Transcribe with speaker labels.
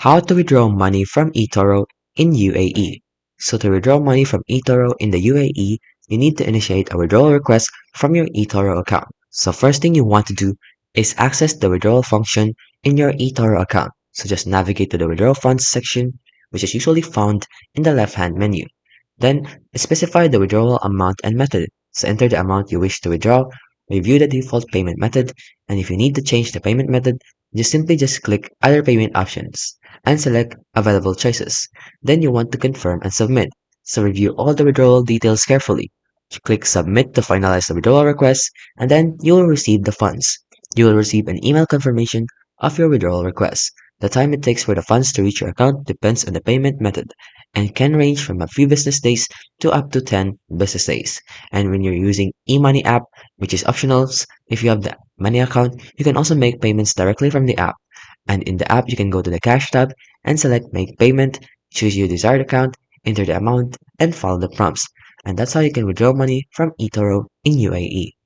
Speaker 1: How to withdraw money from eToro in UAE. So to withdraw money from eToro in the UAE, you need to initiate a withdrawal request from your eToro account. So first thing you want to do is access the withdrawal function in your eToro account. So just navigate to the withdrawal funds section, which is usually found in the left-hand menu. Then specify the withdrawal amount and method. So enter the amount you wish to withdraw, review the default payment method, and if you need to change the payment method, just click other payment options and select available choices. Then you want to confirm and submit. So review all the withdrawal details carefully. Click submit to finalize the withdrawal request, and then you will receive the funds. You will receive an email confirmation of your withdrawal request. The time it takes for the funds to reach your account depends on the payment method and can range from a few business days to up to 10 business days. And when you're using eMoney app, which is optional, if you have the money account, you can also make payments directly from the app. And in the app, you can go to the cash tab and select make payment, choose your desired account, enter the amount, and follow the prompts. And that's how you can withdraw money from eToro in UAE.